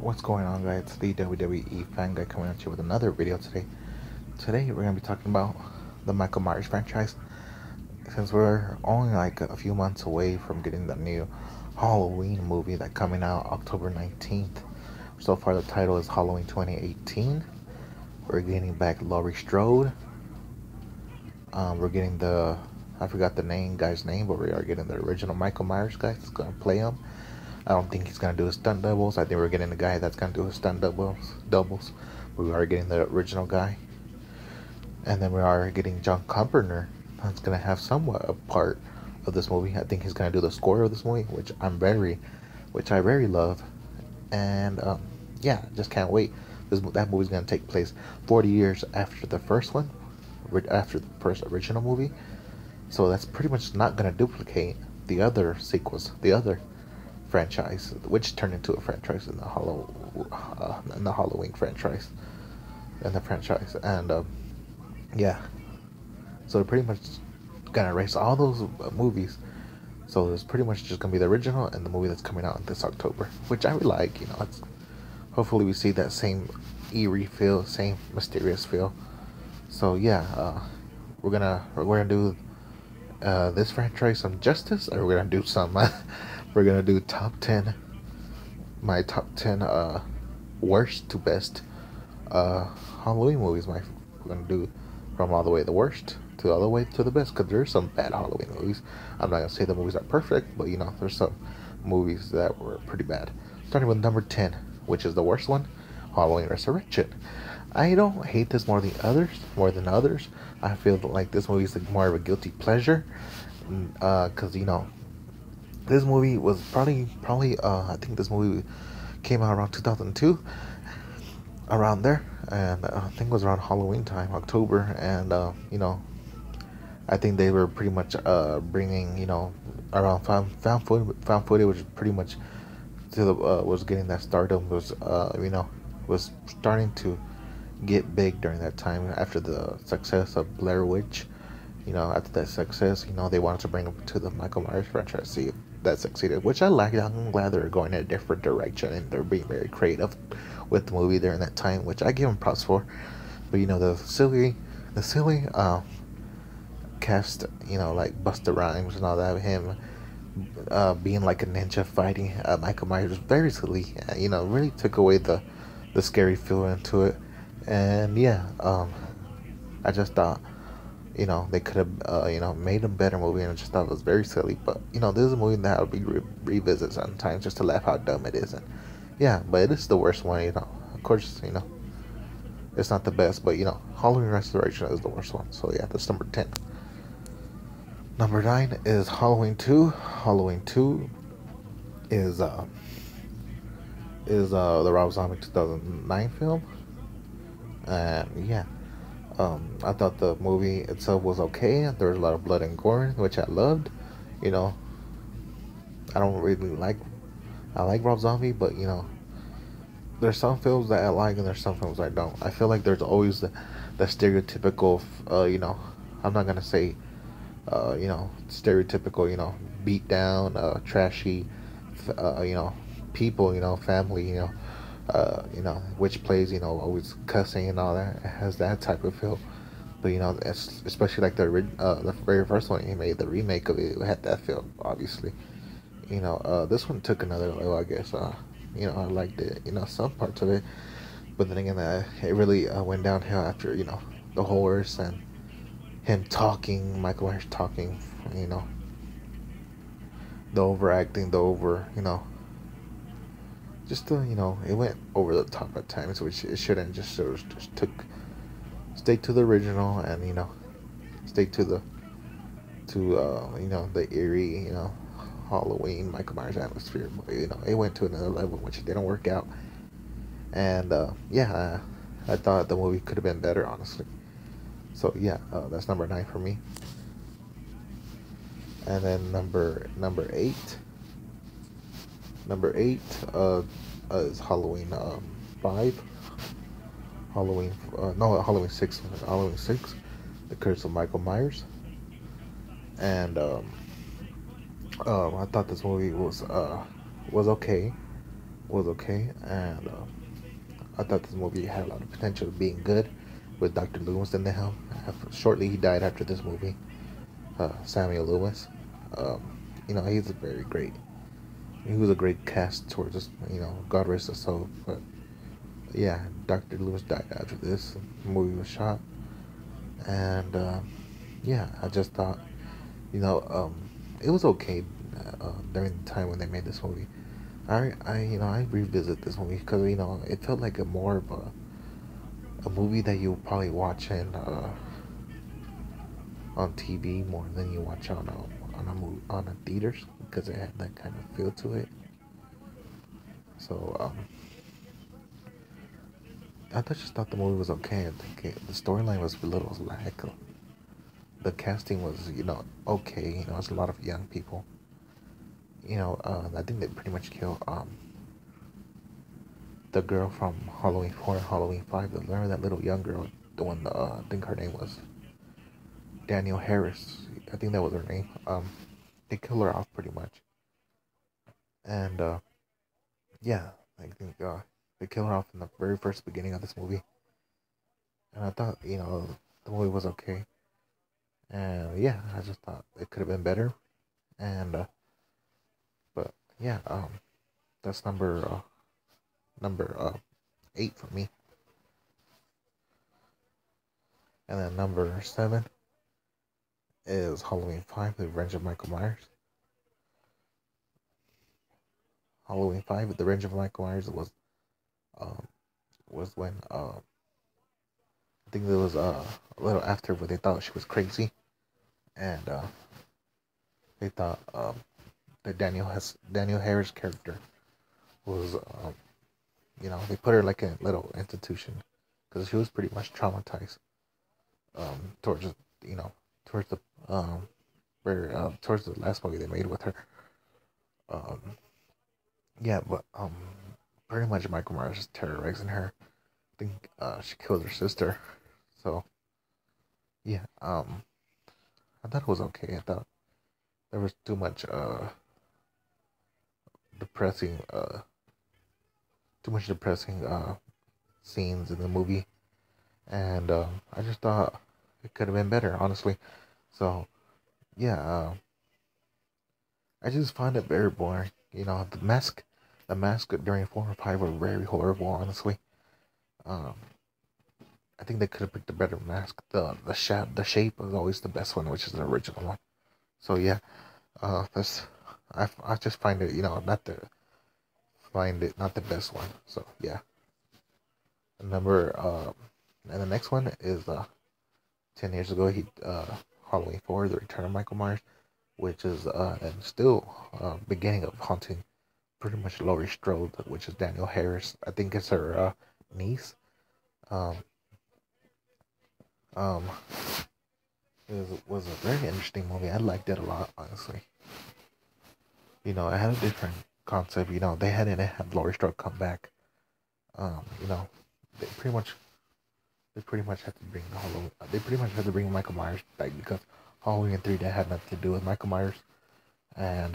What's going on, guys? It's the WWE fan guy coming at you with another video today. Today we're gonna be talking about the Michael Myers franchise. Since we're only like a few months away from getting the new Halloween movie that coming out October 19th. So far the title is Halloween 2018. We're getting back Laurie Strode. We're getting I forgot the guy's name, but we are getting the original Michael Myers guy that's gonna play him. I don't think he's gonna do his stunt doubles. I think we're getting the guy that's gonna do his stunt doubles. We are getting the original guy, and then we are getting John Carpenter. That's gonna have somewhat a part of this movie. I think he's gonna do the score of this movie, which I very love, and yeah, just can't wait. That movie's gonna take place 40 years after the first one, after the first original movie. So that's pretty much not gonna duplicate the other sequels, the other franchise, which turned into a franchise in the Halloween franchise, and yeah, so they're pretty much gonna erase all those movies. So there's pretty much just gonna be the original and the movie that's coming out this October, which I really like. It's hopefully we see that same eerie feel, same mysterious feel. So yeah, we're gonna do this franchise some justice, or we're gonna do some. We're gonna do my top 10 worst to best Halloween movies. We're gonna do from all the way the worst to all the way to the best, because there's some bad Halloween movies. I'm not gonna say the movies are perfect, but there's some movies that were pretty bad. Starting with number 10, which is the worst one, Halloween Resurrection. I don't hate this more than others. I feel like this movie is more of a guilty pleasure, because this movie was probably I think this movie came out around 2002, around there, and I think it was around Halloween time, October, and I think they were pretty much bringing around found footage, which pretty much to the was getting that stardom, was starting to get big during that time after the success of Blair Witch. After that success, they wanted to bring him to the Michael Myers franchise. See if that succeeded, which I like. I'm glad they're going in a different direction and they're being very creative with the movie during that time, which I give them props for. But the silly cast, like Busta Rhymes and all that, him being like a ninja fighting Michael Myers was very silly. Really took away the scary feel into it, and yeah, I just thought they could have, made a better movie, and I just thought it was very silly. But, this is a movie that I'll be revisit sometimes just to laugh how dumb it is. And, yeah, but it is the worst one, Of course, it's not the best, but, Halloween Resurrection is the worst one. So, yeah, that's number 10. Number 9 is Halloween 2. Halloween 2 is the Rob Zombie 2009 film. And, yeah. I thought the movie itself was okay. There was a lot of blood and gore, which I loved. I don't really I like Rob Zombie, but there's some films that I like and there's some films I don't. I feel like there's always the stereotypical, I'm not gonna say, stereotypical, beat down, trashy, people, family, which plays, always cussing and all that. It has that type of feel. But, especially like the very first one he made, the remake of it had that feel, obviously. This one took another level, I guess. I liked it, some parts of it. But then again, it really went downhill after, the horrors and him talking, Michael Myers talking, the overacting, just it went over the top at times, which it shouldn't. Just stay to the original, and stay to the eerie Halloween Michael Myers atmosphere. But it went to another level, which didn't work out. And yeah, I thought the movie could have been better, honestly. So yeah, that's number 9 for me. And then number 8. Number 8 is Halloween 5. Halloween 6. Halloween 6, The Curse of Michael Myers. And I thought this movie was okay. was okay, and I thought this movie had a lot of potential of being good, with Dr. Loomis in the helm. Shortly, he died after this movie. Samuel Loomis. Um, he's a very great. He was a great cast towards us. God rest his soul. But yeah, Dr. Loomis died after this movie was shot, and yeah, I just thought, you know, um, it was okay during the time when they made this movie. I revisit this movie because it felt like a more of a movie that you probably watch on TV more than you watch on a theaters, because it had that kind of feel to it. So just thought the movie was okay. The storyline was a little lack. The casting was okay. It's a lot of young people. I think they pretty much killed the girl from Halloween 4 and Halloween 5. Remember that little young girl, the one, I think her name was Danielle Harris. I think that was her name. They killed her off pretty much. And yeah, I think they killed her off in the very first beginning of this movie. And I thought, the movie was okay. And yeah, I just thought it could have been better. And but yeah, that's number 8 for me. And then number 7 is Halloween 5, The Revenge of Michael Myers. Halloween 5, The Revenge of Michael Myers um was when I think it was a little after where they thought she was crazy, and they thought that Danielle Harris character was they put her like in a little institution because she was pretty much traumatized towards you know towards the towards the last movie they made with her. Um, yeah, but pretty much Michael Myers is terrorizing her. I think she killed her sister. So yeah, I thought it was okay. I thought there was too much depressing scenes in the movie, and I just thought it could have been better, honestly. So yeah, I just find it very boring. The mask during 4 and 5 were very horrible, honestly. Um, I think they could have picked a better mask. The shape was always the best one, which is the original one. So yeah, that's I just find it not the best one. So yeah, number and the next one is 10 years ago he Halloween 4, The Return of Michael Myers, which is and still beginning of haunting pretty much Laurie Strode, which is Danielle Harris. I think it's her niece. Um, um, it was a very interesting movie. I liked it a lot, honestly. It had a different concept. They hadn't had Laurie Strode come back. You know, they pretty much they pretty much had to bring Halloween. They pretty much had to bring Michael Myers back because Halloween 3 that had nothing to do with Michael Myers, and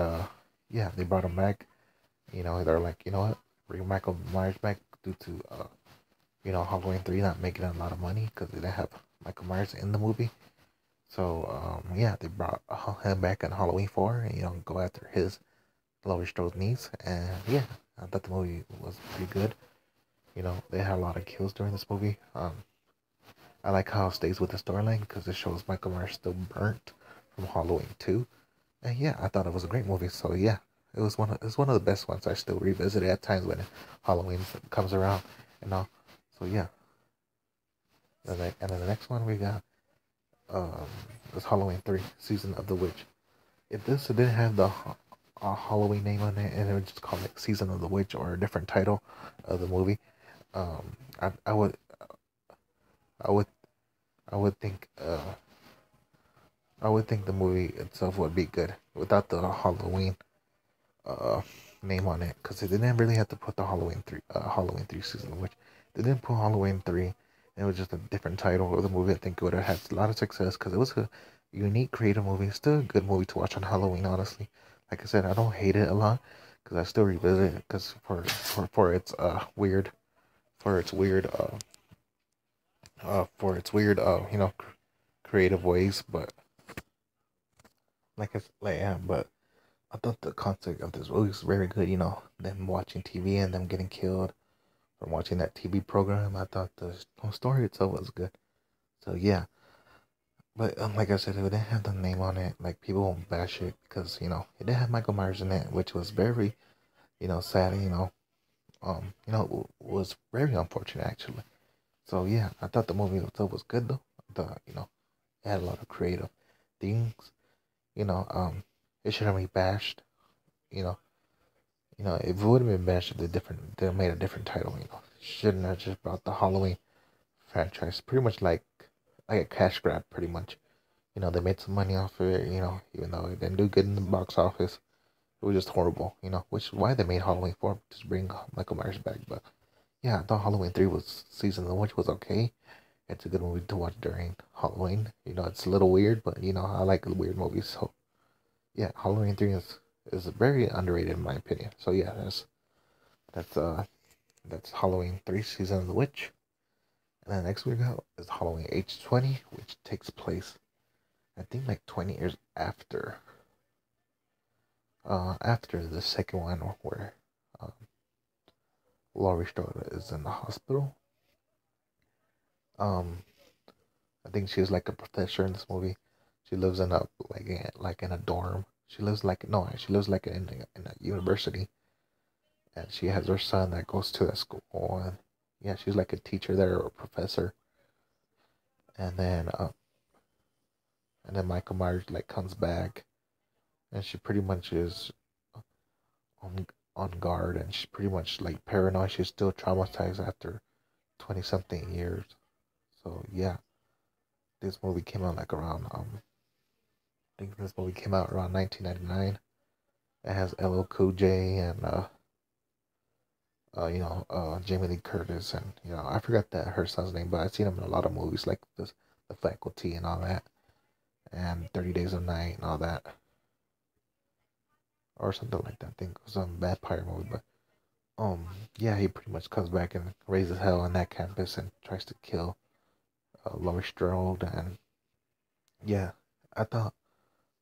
yeah, they brought him back. They're like, what, bring Michael Myers back due to Halloween 3 not making a lot of money because they didn't have Michael Myers in the movie. So yeah, they brought him back in Halloween 4, and go after his Laurie Strode's niece, and yeah, I thought the movie was pretty good. They had a lot of kills during this movie. I like how it stays with the storyline because it shows Michael Myers still burnt from Halloween 2. And yeah, I thought it was a great movie. So yeah, it's one of the best ones. I still revisit it at times when Halloween comes around and all. So yeah, and then the next one we got um is Halloween 3, Season of the Witch. If this didn't have the Halloween name on it and it would just call it Season of the Witch or a different title of the movie, um, I would I would I would think the movie itself would be good without the Halloween uh name on it, because they didn't really have to put the Halloween 3 Season of Witch. They didn't put Halloween 3, and it was just a different title of the movie. I think it would have had a lot of success because it was a unique, creative movie. It's still a good movie to watch on Halloween, honestly. Like I said, I don't hate it a lot because I still revisit it because for its weird for its weird for its weird creative ways, but but I thought the concept of this movie was very good. Them watching TV and them getting killed from watching that TV program. I thought the whole story itself was good. So yeah, but like I said, it didn't have the name on it. Like people won't bash it because it didn't have Michael Myers in it, which was very sad. Was very unfortunate actually. So yeah, I thought the movie itself was good though. I thought it had a lot of creative things. It shouldn't be bashed. You know, if it would have been bashed, if they made a different title. Shouldn't have just brought the Halloween franchise. Pretty much like a cash grab, pretty much. They made some money off of it. Even though it didn't do good in the box office, it was just horrible. Which is why they made Halloween 4 to bring Michael Myers back. But yeah, I thought Halloween 3 was season one, which was okay. It's a good movie to watch during Halloween. It's a little weird, but I like weird movies. So yeah, Halloween 3 is very underrated in my opinion. So yeah, that's Halloween 3 Season of the Witch. And then next we got is Halloween H20, which takes place I think like 20 years after the second one where um, Laurie Strode is in the hospital. I think she's like a professor in this movie. She lives in a like in a dorm. She lives like no, she lives like in a university, and she has her son that goes to that school. And yeah, she's like a teacher there or a professor. And then Michael Myers like comes back, and she pretty much is on on guard, and she's pretty much like paranoid. She's still traumatized after 20 something years. So yeah, this movie came out like around I think this movie came out around 1999. It has LL Cool J and Jamie Lee Curtis, and I forgot that her son's name, but I've seen him in a lot of movies like this, The Faculty and all that, and 30 Days of Night and all that, or something like that. I think it was some vampire movie, but yeah, he pretty much comes back and raises hell on that campus and tries to kill Laurie Strode, and yeah, I thought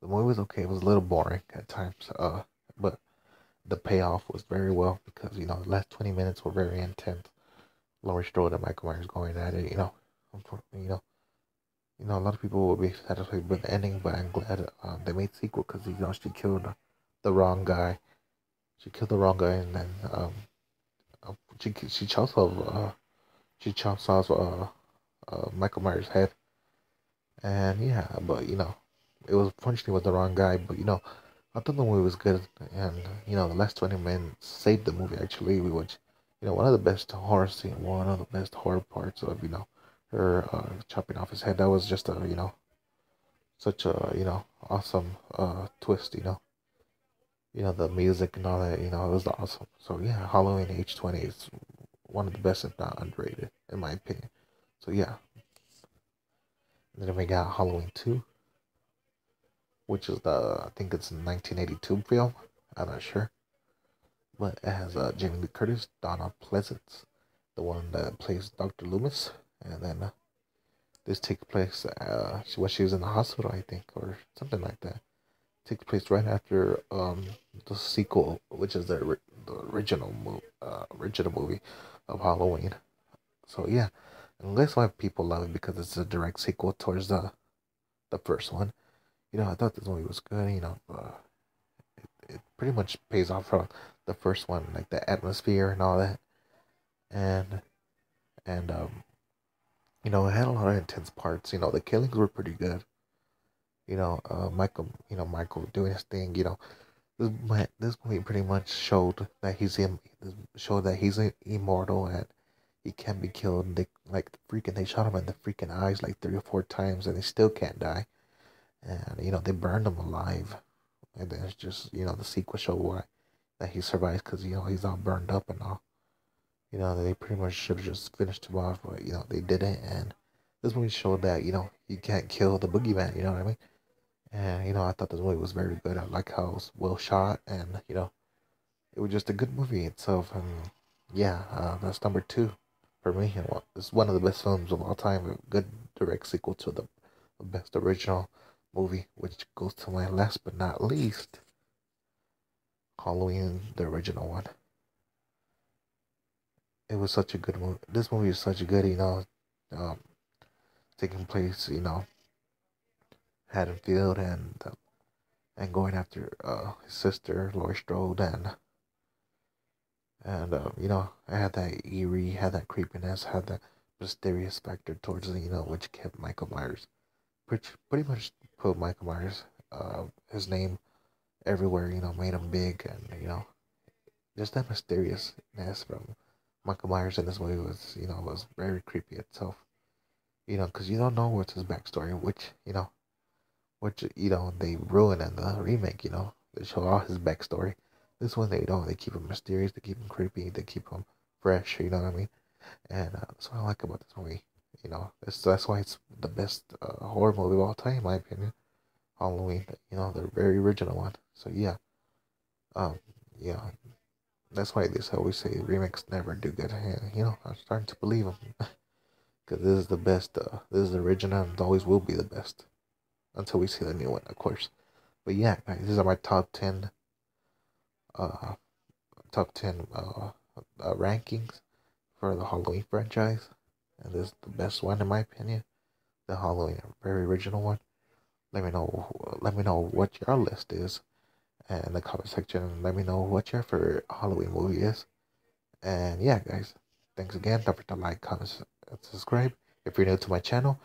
the movie was okay. It was a little boring at times, but the payoff was very well because the last 20 minutes were very intense. Laurie Strode and Michael Myers going at it. A lot of people will be satisfied with the ending, but I'm glad they made sequel because she killed the wrong guy. She killed the wrong guy, and then she chops off Michael Myers' head, and yeah, but it was unfortunately with the wrong guy, but I thought the movie was good, and the last 20 minutes saved the movie actually, which one of the best horror scene, one of the best horror parts of her chopping off his head. That was just a such a awesome twist. The music and all that. It was awesome. So yeah, Halloween H20 is one of the best, if not underrated, in my opinion. So yeah, and then we got Halloween 2, which is I think it's a 1982 film. I'm not sure. But it has Jamie Lee Curtis, Donna Pleasence, the one that plays Dr. Loomis. And then this takes place when she was in the hospital, I think, or something like that. Takes place right after the sequel, which is the original movie of Halloween. So yeah, and that's why people love it, because it's a direct sequel towards the first one. I thought this movie was good. It pretty much pays off from the first one, like the atmosphere and all that, and it had a lot of intense parts. The killings were pretty good. Michael doing his thing. This movie pretty much showed that he's immortal and he can't be killed. They shot him in the freaking eyes like 3 or 4 times, and he still can't die. And they burned him alive. And then it's just the sequel show why that he survives, because he's all burned up and all. They pretty much should have just finished him off, but they didn't. And this movie showed that you can't kill the boogeyman. You know what I mean? And I thought this movie was very good. I like how it was well shot, and it was just a good movie itself. And yeah, that's number two for me. And it's one of the best films of all time. A good direct sequel to the best original movie, which goes to my last but not least, Halloween, the original one. It was such a good movie. This movie is such a good, um, taking place, Haddonfield and going after his sister Laurie Strode and I had that eerie, had that creepiness, had that mysterious factor towards it, which kept Michael Myers, which pretty much put Michael Myers, his name everywhere, made him big, and just that mysteriousness from Michael Myers in this movie was very creepy itself, because you don't know what's his backstory, which they ruin in the remake, they show all his backstory. This one they don't. They keep him mysterious. They keep him creepy. They keep him fresh. You know what I mean? And that's what I like about this movie. That's why it's the best horror movie of all time, in my opinion. Halloween. The very original one. So yeah, um, yeah. That's why they always say remakes never do good. And I'm starting to believe them because this is the best. This is the original and always will be the best until we see the new one, of course. But yeah, guys, these are my uh, top 10 rankings for the Halloween franchise. And this is the best one in my opinion. The Halloween, very original one. Let me know what your list is in the comment section. And let me know what your favorite Halloween movie is. And yeah, guys, thanks again. Don't forget to like, comment, and subscribe if you're new to my channel.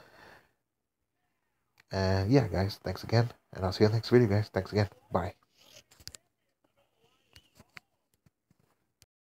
And yeah, guys, thanks again. And I'll see you in the next video, guys. Thanks again. Bye.